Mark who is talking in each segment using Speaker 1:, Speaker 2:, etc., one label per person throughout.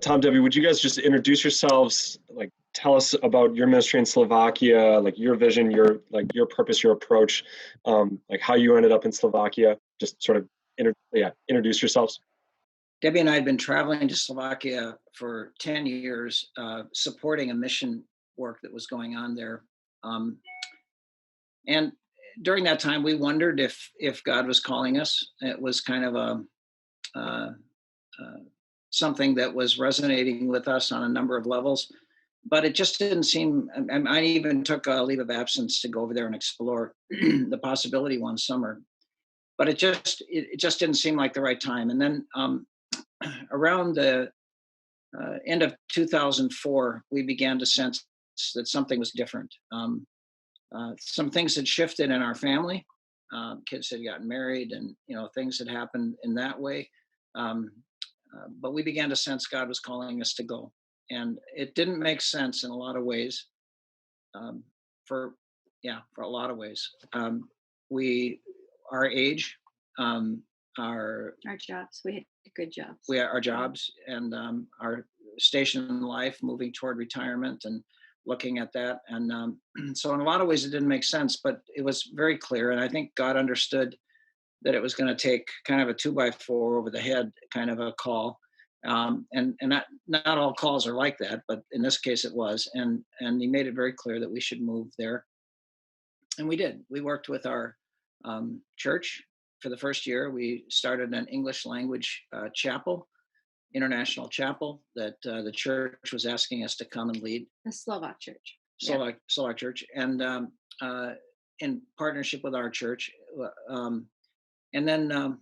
Speaker 1: Tom, Debbie, would you guys just introduce yourselves? Like, tell us about your ministry in Slovakia, like your vision, your purpose, your approach, like how you ended up in Slovakia. Just sort of introduce yourselves.
Speaker 2: Debbie and I had been traveling to Slovakia for 10 years, supporting a mission work that was going on there. And during that time, we wondered if God was calling us. It was kind of something that was resonating with us on a number of levels, but it just didn't seem. I even took a leave of absence to go over there and explore the possibility one summer, but it just didn't seem like the right time. And then around the end of 2004, we began to sense that something was different. Some things had shifted in our family. Kids had gotten married, and things had happened in that way. But we began to sense God was calling us to go, and it didn't make sense in a lot of ways. For a lot of ways. Our age, our
Speaker 3: jobs. We had good jobs.
Speaker 2: Our jobs and our station in life, moving toward retirement and looking at that. And so in a lot of ways it didn't make sense, but it was very clear. And I think God understood that it was going to take kind of a 2x4 over the head kind of a call. And not all calls are like that, but in this case it was. And he made it very clear that we should move there. And we did. We worked with our church. For the first year, we started an English language chapel, international chapel, that the church was asking us to come and lead.
Speaker 3: The Slovak church.
Speaker 2: Slovak church. And in partnership with our church. And then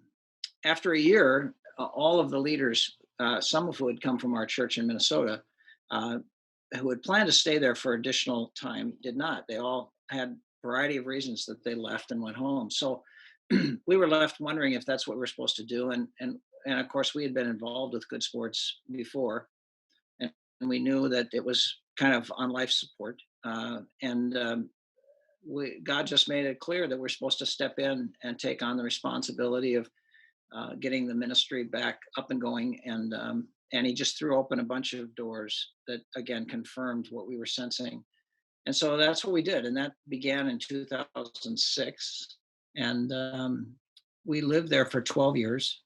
Speaker 2: after a year, all of the leaders, some of who had come from our church in Minnesota, who had planned to stay there for additional time, did not. They all had a variety of reasons that they left and went home. So we were left wondering if that's what we're supposed to do. And of course, we had been involved with Good Sports before, and we knew that it was kind of on life support. God just made it clear that we're supposed to step in and take on the responsibility of getting the ministry back up and going. And he just threw open a bunch of doors that, again, confirmed what we were sensing. And so that's what we did. And that began in 2006. And we lived there for 12 years.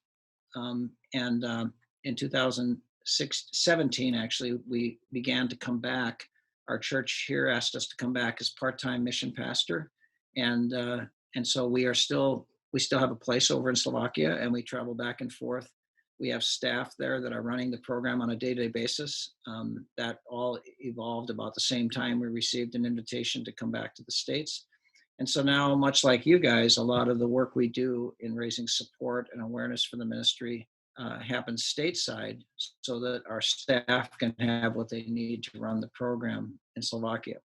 Speaker 2: And in 2017, actually, we began to come back. Our church here asked us to come back as part-time mission pastor. And so we still have a place over in Slovakia, and we travel back and forth. We have staff there that are running the program on a day-to-day basis. That all evolved about the same time we received an invitation to come back to the States. And so now, much like you guys, a lot of the work we do in raising support and awareness for the ministry happens stateside, so that our staff can have what they need to run the program in Slovakia.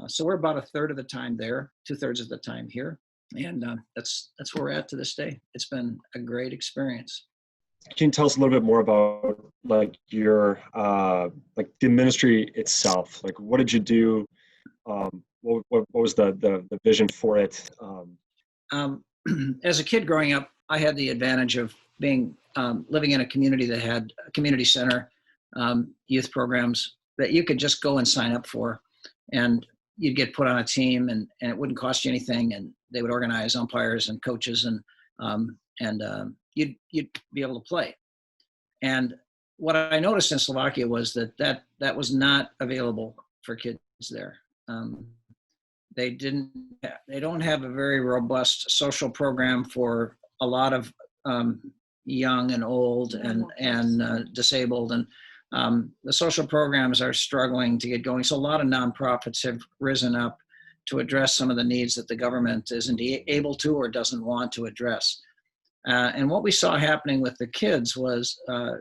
Speaker 2: So we're about a third of the time there, 2/3 of the time here. And that's where we're at to this day. It's been a great experience.
Speaker 1: Can you tell us a little bit more about like your like the ministry itself? Like, what did you do? What was the vision for it?
Speaker 2: As a kid growing up, I had the advantage of being living in a community that had a community center, youth programs that you could just go and sign up for, and you'd get put on a team, and it wouldn't cost you anything, and they would organize umpires and coaches, and you'd be able to play. And what I noticed in Slovakia was that was not available for kids there. They don't have a very robust social program for a lot of young and old and disabled, and the social programs are struggling to get going. So a lot of nonprofits have risen up to address some of the needs that the government isn't able to or doesn't want to address. And what we saw happening with the kids was a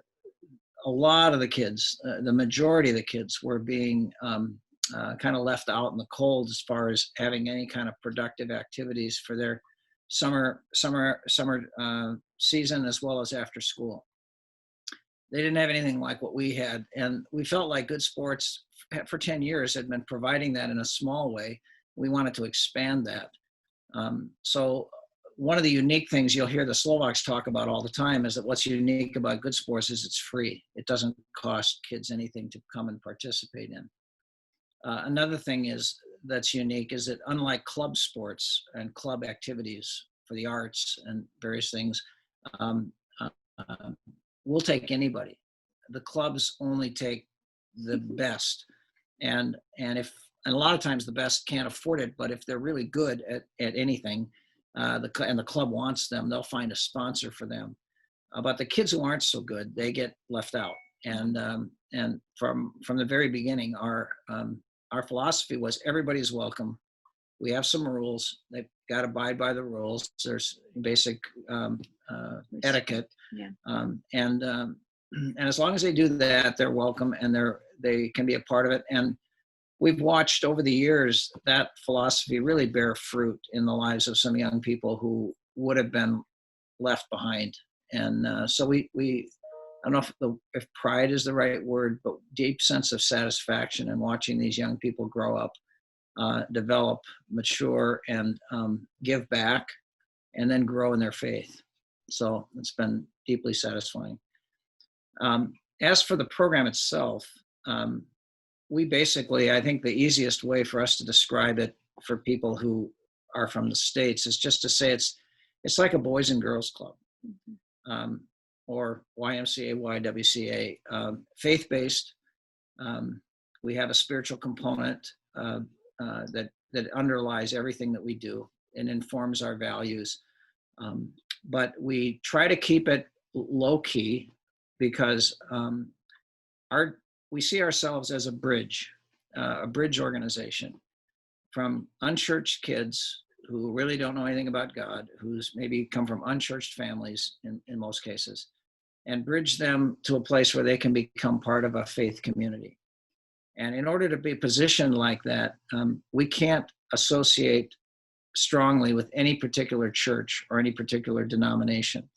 Speaker 2: lot of the kids, the majority of the kids, were being kind of left out in the cold as far as having any kind of productive activities for their summer season, as well as after school. They didn't have anything like what we had, and we felt like Good Sports for 10 years had been providing that in a small way. We wanted to expand that. So one of the unique things you'll hear the Slovaks talk about all the time is that what's unique about Good Sports is it's free. It doesn't cost kids anything to come and participate in. Another thing that's unique is that unlike club sports and club activities for the arts and various things, we'll take anybody. The clubs only take the best, and a lot of times the best can't afford it, but if they're really good at anything, and the club wants them, they'll find a sponsor for them. But the kids who aren't so good, they get left out. And from the very beginning, our philosophy was everybody's welcome. We have some rules. They've got to abide by the rules. There's basic etiquette,
Speaker 3: Yeah.
Speaker 2: And as long as they do that, they're welcome, and they can be a part of it. And we've watched over the years that philosophy really bear fruit in the lives of some young people who would have been left behind. And so we I don't know if pride is the right word, but deep sense of satisfaction in watching these young people grow up, develop, mature, and give back, and then grow in their faith. So it's been deeply satisfying. As for the program itself, we basically, I think the easiest way for us to describe it for people who are from the States is just to say it's like a Boys and Girls Club, or YMCA, YWCA, faith-based. We have a spiritual component that underlies everything that we do and informs our values. But we try to keep it low-key because we see ourselves as a bridge organization from unchurched kids who really don't know anything about God, who's maybe come from unchurched families in most cases, and bridge them to a place where they can become part of a faith community. And in order to be positioned like that, we can't associate strongly with any particular church or any particular denomination.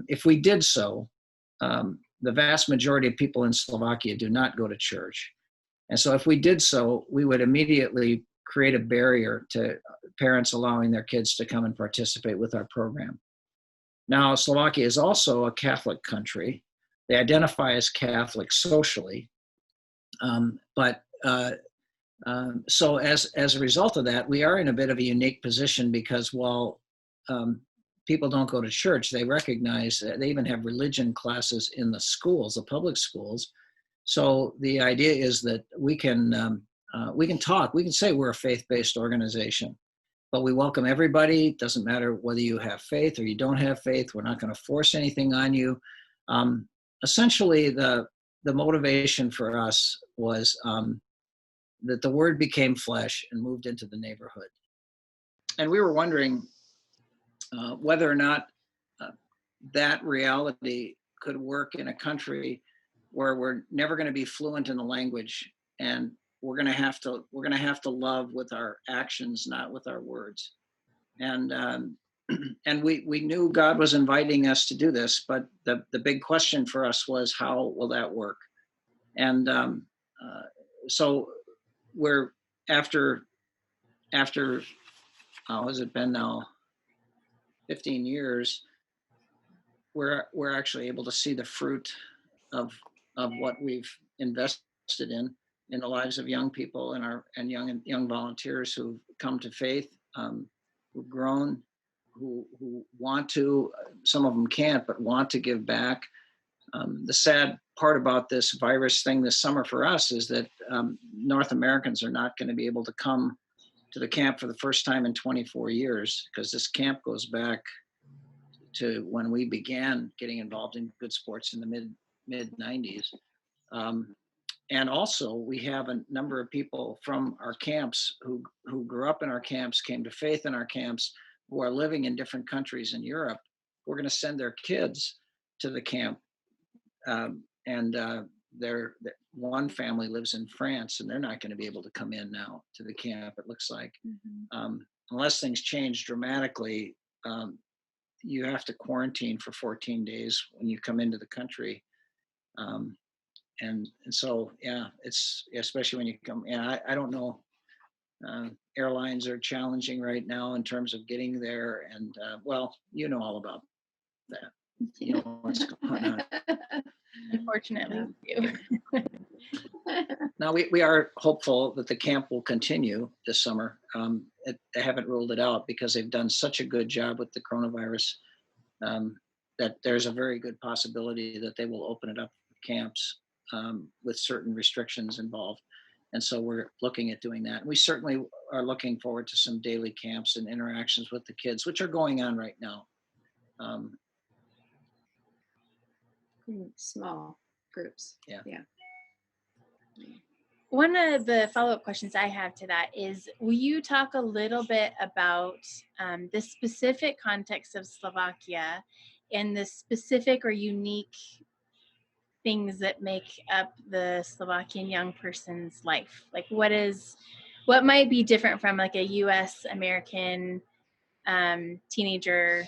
Speaker 2: If we did so, the vast majority of people in Slovakia do not go to church. And so if we did so, we would immediately create a barrier to parents allowing their kids to come and participate with our program. Now, Slovakia is also a Catholic country. They identify as Catholic socially. So as a result of that, we are in a bit of a unique position because while people don't go to church, they recognize that they even have religion classes in the schools, the public schools. So the idea is that we can talk, we can say we're a faith-based organization, but we welcome everybody. It doesn't matter whether you have faith or you don't have faith. We're not going to force anything on you. Essentially, the motivation for us was that the word became flesh and moved into the neighborhood. And we were wondering whether or not that reality could work in a country where we're never going to be fluent in the language, and we're going to have to love with our actions, not with our words. And we knew God was inviting us to do this, but the big question for us was, how will that work? And so we're after how has it been now? 15 years. We're actually able to see the fruit of what we've invested in the lives of young people and young volunteers who've come to faith, who've grown, who want to. Some of them can't, but want to give back. The sad part about this virus thing this summer for us is that North Americans are not going to be able to come to the camp for the first time in 24 years because this camp goes back to when we began getting involved in Good Sports in the mid 90s. And also we have a number of people from our camps who grew up in our camps, came to faith in our camps, who are living in different countries in Europe. We're going to send their kids to the camp. Their one family lives in France, and they're not going to be able to come in now to the camp, it looks like. Unless things change dramatically, you have to quarantine for 14 days when you come into the country. And so, yeah, it's especially when you come. Yeah, I don't know. airlines are challenging right now in terms of getting there. And well, you know all about that. You know what's going on.
Speaker 4: Unfortunately, we do.
Speaker 2: Now, we are hopeful that the camp will continue this summer. They haven't ruled it out because they've done such a good job with the coronavirus that there's a very good possibility that they will open it up for camps with certain restrictions involved. And so we're looking at doing that. We certainly are looking forward to some daily camps and interactions with the kids, which are going on right now.
Speaker 3: Small groups.
Speaker 2: Yeah.
Speaker 4: One of the follow-up questions I have to that is, will you talk a little bit about the specific context of Slovakia and the specific or unique things that make up the Slovakian young person's life? Like what might be different from like a US American teenager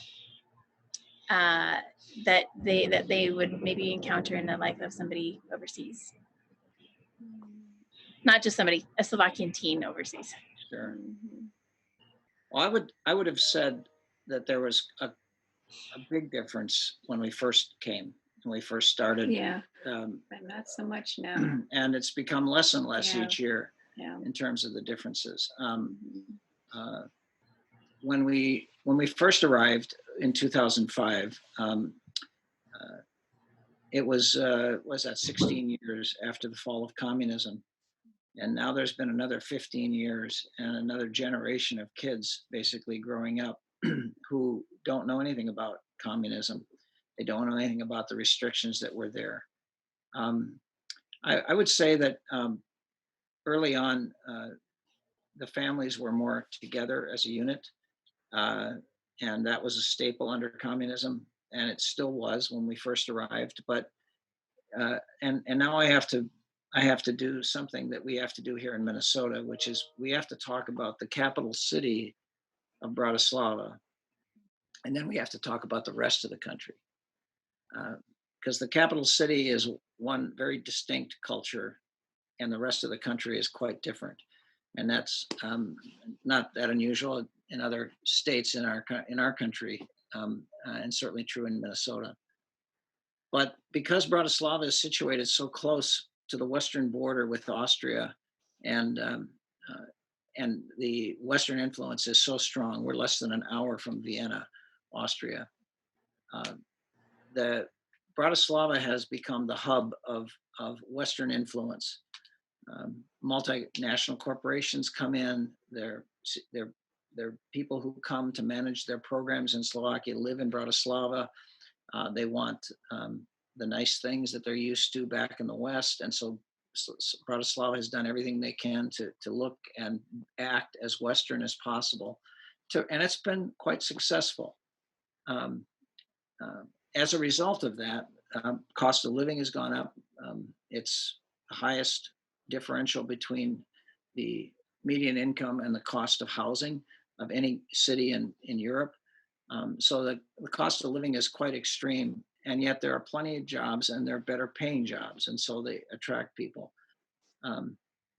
Speaker 4: that they would maybe encounter in the life of somebody overseas? Not just a Slovakian teen overseas.
Speaker 2: Sure. Well, I would have said that there was a big difference when we first came, when we first started.
Speaker 3: Yeah. But not so much now.
Speaker 2: And it's become less and less each year in terms of the differences. When we first arrived in 2005, it was that 16 years after the fall of communism. And now there's been another 15 years and another generation of kids basically growing up who don't know anything about communism. They don't know anything about the restrictions that were there. I would say that early on, the families were more together as a unit. And that was a staple under communism. And it still was when we first arrived. But and now I have to do something that we have to do here in Minnesota, which is we have to talk about the capital city of Bratislava, and then we have to talk about the rest of the country, because the capital city is one very distinct culture, and the rest of the country is quite different, and that's not that unusual in other states in our country, and certainly true in Minnesota. But because Bratislava is situated so close to the western border with Austria, and the Western influence is so strong, we're less than an hour from Vienna, Austria. The Bratislava has become the hub of Western influence. Multinational corporations come in. They're people who come to manage their programs in Slovakia live in Bratislava. They want the nice things that they're used to back in the West. And so Bratislava has done everything they can to look and act as Western as possible. And it's been quite successful. As a result of that, cost of living has gone up. It's the highest differential between the median income and the cost of housing of any city in Europe. So the cost of living is quite extreme, and yet there are plenty of jobs, and they're better paying jobs, and so they attract people.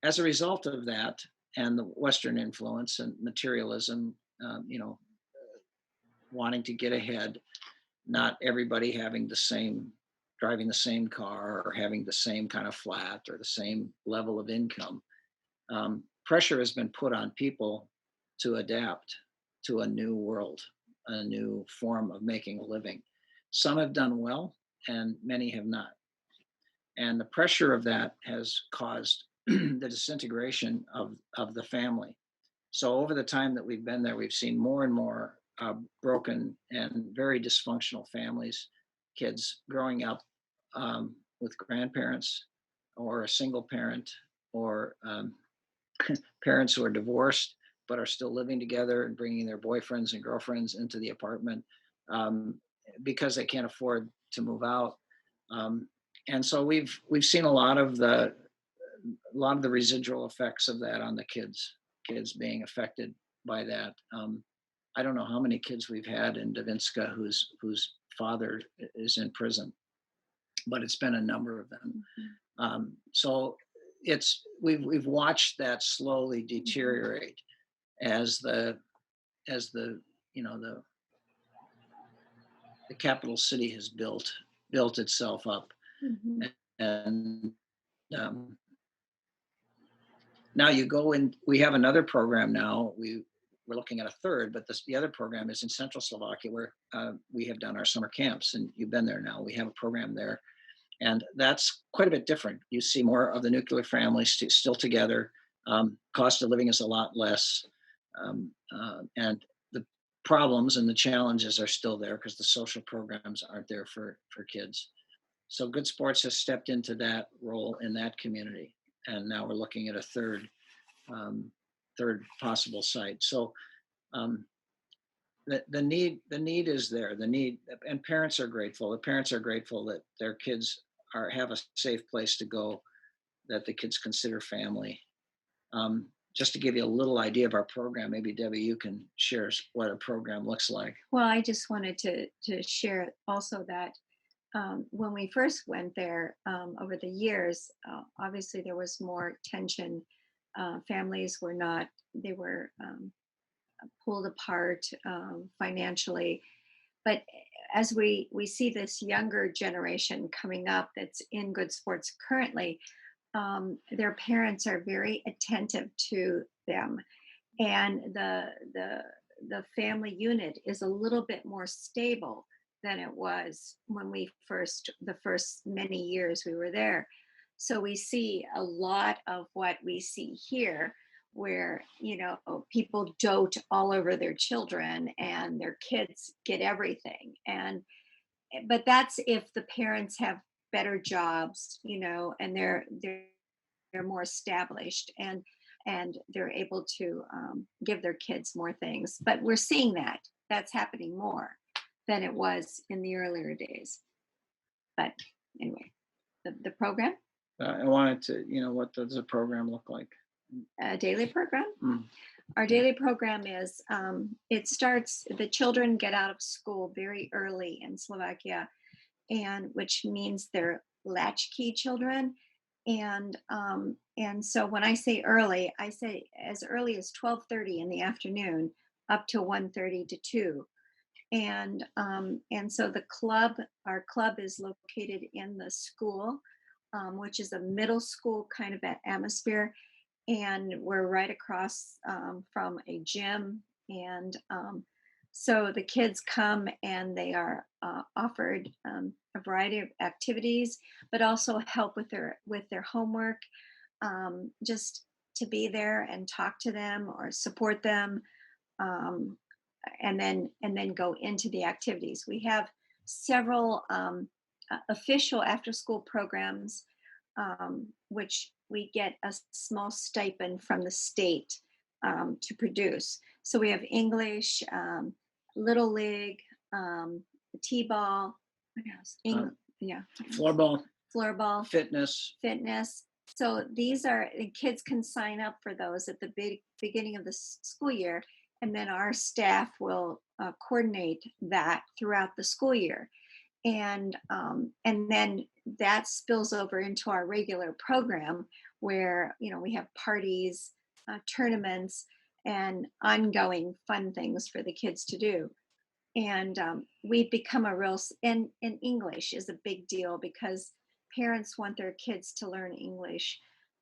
Speaker 2: As a result of that, and the Western influence and materialism, wanting to get ahead, not everybody having driving the same car or having the same kind of flat or the same level of income, pressure has been put on people to adapt to a new world, a new form of making a living. Some have done well, and many have not. And the pressure of that has caused the disintegration of the family. So over the time that we've been there, we've seen more and more broken and very dysfunctional families, kids growing up with grandparents or a single parent, or parents who are divorced but are still living together and bringing their boyfriends and girlfriends into the apartment because they can't afford to move out. And so we've seen a lot of the residual effects of that on the kids being affected by that. I don't know how many kids we've had in Davinska whose father is in prison, but it's been a number of them. So we've watched that slowly deteriorate. as the you know the capital city has built itself up.
Speaker 3: Mhm.
Speaker 2: And now you go in, we have another program now. We're looking at a third, but the other program is in central Slovakia, where we have done our summer camps, and you've been there now. We have a program there, and that's quite a bit different. You see more of the nuclear families still together. Cost of living is a lot less, and the problems and the challenges are still there because the social programs aren't there for kids. So Good Sports has stepped into that role in that community, and now we're looking at a third possible site. So the need is there. The need, and parents are grateful. The parents are grateful that their kids have a safe place to go, that the kids consider family. Just to give you a little idea of our program, maybe Debbie, you can share what a program looks like.
Speaker 3: Well, I just wanted to share also that when we first went there over the years, obviously there was more tension. Families were not, they were pulled apart financially. But as we see this younger generation coming up that's in Good Sports currently, their parents are very attentive to them, and the family unit is a little bit more stable than it was when the first many years we were there. So we see a lot of what we see here, where people dote all over their children and their kids get everything. And but that's if the parents have better jobs, and they're more established, and they're able to give their kids more things. But we're seeing that's happening more than it was in the earlier days. But anyway, the program,
Speaker 2: I wanted to, what does the program look like?
Speaker 3: a daily program.
Speaker 2: Mm.
Speaker 3: Our daily program is, it starts, the children get out of school very early in Slovakia, and which means they're latchkey children. And so when I say early, I say as early as 12:30 in the afternoon up to 1:30 to 2. And so our club is located in the school, which is a middle school kind of atmosphere, and we're right across from a gym. And so the kids come and they are offered a variety of activities, but also help with their homework, just to be there and talk to them or support them, and then go into the activities. We have several official after-school programs, which we get a small stipend from the state to produce. So we have English, Little League, T-ball, what else? Floorball, fitness. So these are, the kids can sign up for those at the beginning of the school year, and then our staff will coordinate that throughout the school year. And then that spills over into our regular program, where we have parties, tournaments, and ongoing fun things for the kids to do. And we've become and English is a big deal, because parents want their kids to learn English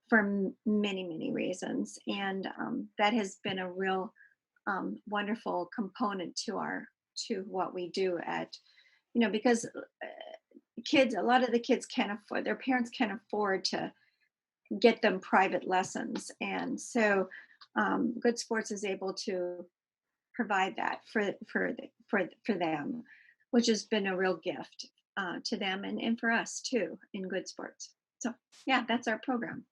Speaker 3: for many, many reasons. And that has been a real wonderful component to what we do at, because a lot of the kids their parents can't afford to get them private lessons. And so Good Sports is able to provide that for them, which has been a real gift to them and for us too in Good Sports. So yeah, that's our program.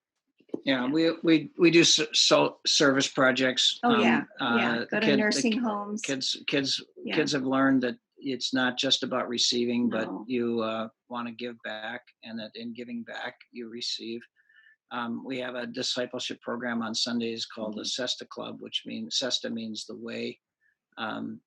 Speaker 2: Yeah, we do service projects.
Speaker 3: Oh yeah, go to nursing homes.
Speaker 2: Kids have learned that it's not just about receiving, but you want to give back, and that in giving back you receive. We have a discipleship program on Sundays called the Sesta Club, which means Sesta means the way, and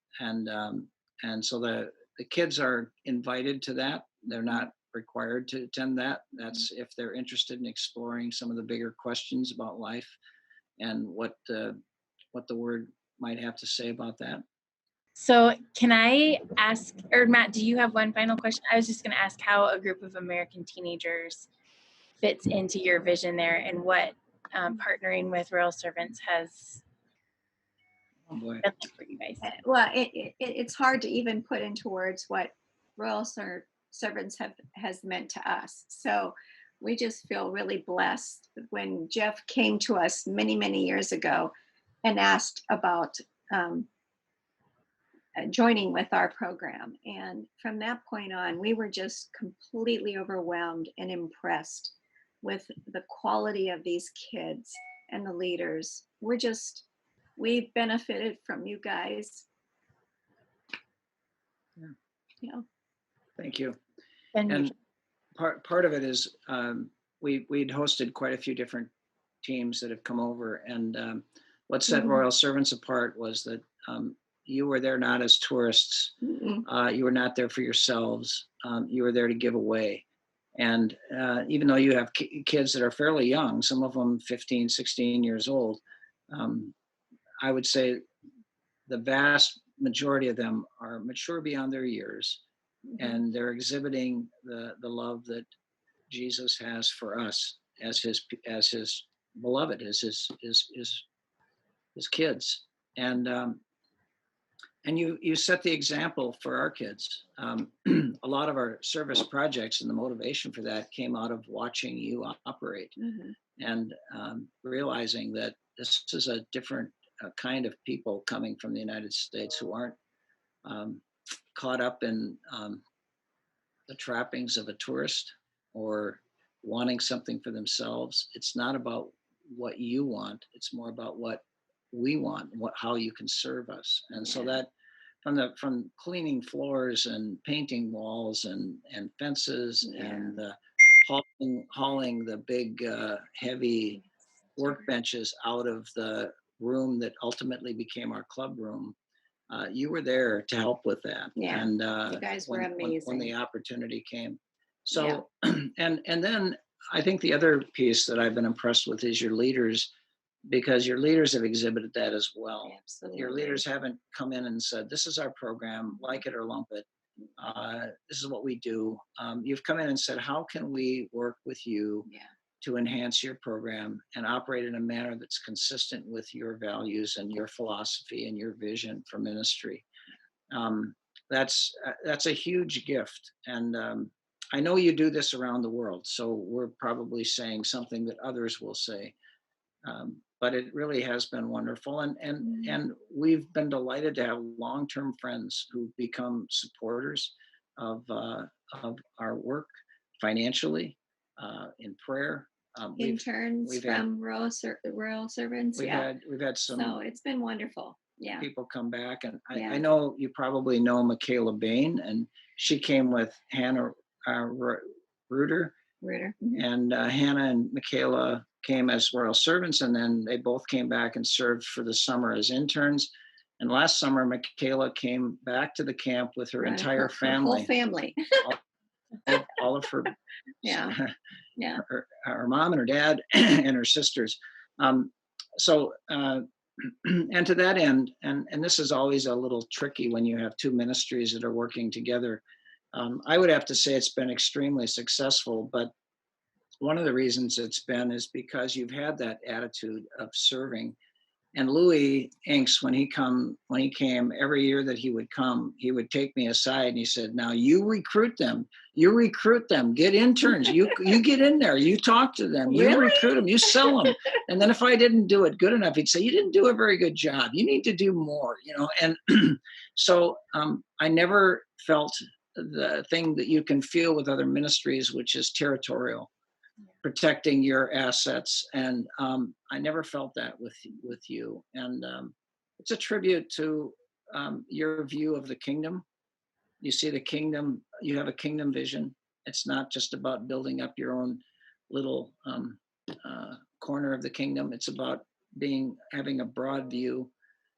Speaker 2: so the kids are invited to that. They're not required to attend that. That's if they're interested in exploring some of the bigger questions about life and what what the word might have to say about that.
Speaker 4: So can I ask, or Matt, do you have one final question? I was just going to ask how a group of American teenagers fits into your vision there, and what partnering with Royal Servants has been like for you guys.
Speaker 3: Well, it's hard to even put into words what Royal Servants has meant to us. So we just feel really blessed. When Jeff came to us many, many years ago and asked about joining with our program, and from that point on, we were just completely overwhelmed and impressed with the quality of these kids and the leaders. We've benefited from you guys. Yeah.
Speaker 2: Thank you.
Speaker 4: And
Speaker 2: part of it is we'd hosted quite a few different teams that have come over, and what set Royal Servants apart was that you were there not as tourists. You were not there for yourselves. You were there to give away. And even though you have kids that are fairly young, some of them 15, 16 years old, I would say the vast majority of them are mature beyond their years, and they're exhibiting the love that Jesus has for us as his beloved, as his kids. And you set the example for our kids. A lot of our service projects and the motivation for that came out of watching you operate, and realizing that this is a different kind of people coming from the United States who aren't caught up in the trappings of a tourist or wanting something for themselves. It's not about what you want. It's more about what we want, how you can serve us. And so that from cleaning floors and painting walls and fences and hauling the big heavy workbenches out of the room that ultimately became our club room, you were there to help with that. And
Speaker 3: you guys were amazing
Speaker 2: when the opportunity came. So and then I think the other piece that I've been impressed with is your leaders, because your leaders have exhibited that as well.
Speaker 3: Absolutely.
Speaker 2: Your leaders haven't come in and said, this is our program, like it or lump it. This is what we do. You've come in and said, how can we work with you to enhance your program and operate in a manner that's consistent with your values and your philosophy and your vision for ministry? That's a huge gift. And I know you do this around the world, so we're probably saying something that others will say. But it really has been wonderful. And we've been delighted to have long-term friends who become supporters of our work financially, in prayer.
Speaker 3: Interns from Royal Servants.
Speaker 2: We've had some.
Speaker 3: So it's been wonderful. Yeah.
Speaker 2: People come back, and I know you probably know Michaela Bain, and she came with Hannah Reuter. And Hannah and Michaela came as Royal Servants, and then they both came back and served for the summer as interns. And last summer, Michaela came back to the camp with her entire family.
Speaker 3: Her whole family.
Speaker 2: all of her, her mom and her dad and her sisters. And to that end, and this is always a little tricky when you have two ministries that are working together. I would have to say it's been extremely successful, but one of the reasons it's been is because you've had that attitude of serving. And Louis Inks, when he came, every year that he would come, he would take me aside and he said, now you recruit them, get interns, you get in there, you talk to them, you recruit them, you sell them. And then if I didn't do it good enough, he'd say, you didn't do a very good job, you need to do more, And so I never felt the thing that you can feel with other ministries, which is territorial, protecting your assets. And I never felt that with you. And it's a tribute to your view of the kingdom. You see the kingdom, you have a kingdom vision. It's not just about building up your own little corner of the kingdom. It's about having a broad view.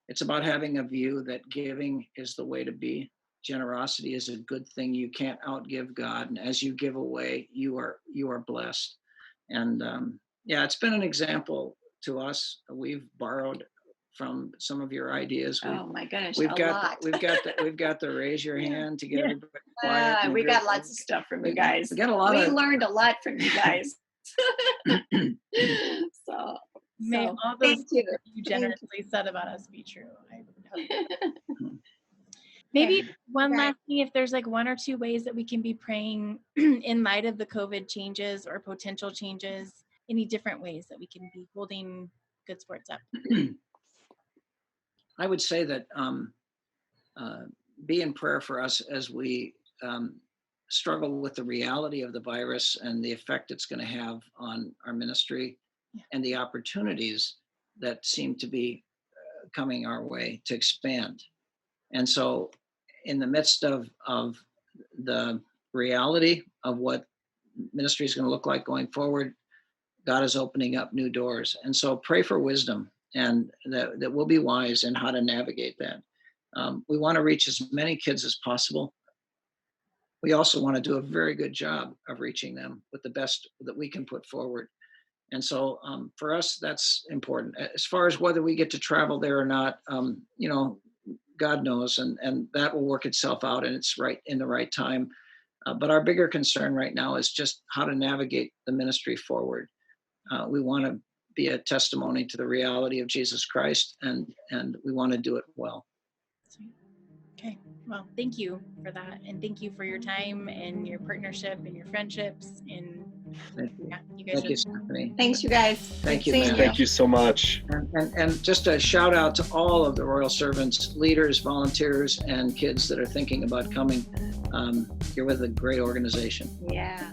Speaker 2: It's about having a view that giving is the way to be. Generosity is a good thing. You can't outgive God. And as you give away, you are blessed. And it's been an example to us. We've borrowed from some of your ideas.
Speaker 3: Oh my goodness,
Speaker 2: We've
Speaker 3: a
Speaker 2: got
Speaker 3: lot.
Speaker 2: we've got the raise your hand to get everybody quiet. and
Speaker 3: We got
Speaker 2: everybody-
Speaker 3: lots of stuff from you guys.
Speaker 2: We got a lot
Speaker 3: We
Speaker 2: of
Speaker 3: learned a lot from you guys. so
Speaker 4: May
Speaker 3: so,
Speaker 4: all those
Speaker 3: thank you.
Speaker 4: that you
Speaker 3: Thank
Speaker 4: generously said about us be true. I would hope.
Speaker 3: you.
Speaker 4: Maybe one
Speaker 3: Right.
Speaker 4: last thing, if there's like one or two ways that we can be praying in light of the COVID changes or potential changes, any different ways that we can be holding Good Sports up.
Speaker 2: I would say that be in prayer for us as we struggle with the reality of the virus and the effect it's going to have on our ministry and the opportunities that seem to be coming our way to expand. And so in the midst of the reality of what ministry is going to look like going forward, God is opening up new doors. And so pray for wisdom and that we'll be wise in how to navigate that. We want to reach as many kids as possible. We also want to do a very good job of reaching them with the best that we can put forward. And so for us, that's important. As far as whether we get to travel there or not, God knows, and that will work itself out, and it's right in the right time. But our bigger concern right now is just how to navigate the ministry forward. We want to be a testimony to the reality of Jesus Christ, and we want to do it well.
Speaker 4: Okay. Well, thank you for that. And thank you for your time and your partnership and your friendships. And
Speaker 2: Thank you.
Speaker 4: yeah, you guys
Speaker 2: Thank you,
Speaker 4: are
Speaker 2: Stephenie.
Speaker 3: Thanks, you guys.
Speaker 2: Thank you,
Speaker 3: Seeing
Speaker 2: man.
Speaker 1: Thank you so much.
Speaker 2: And just a shout out to all of the Royal Servants, leaders, volunteers, and kids that are thinking about coming. You're with a great organization.
Speaker 3: Yeah.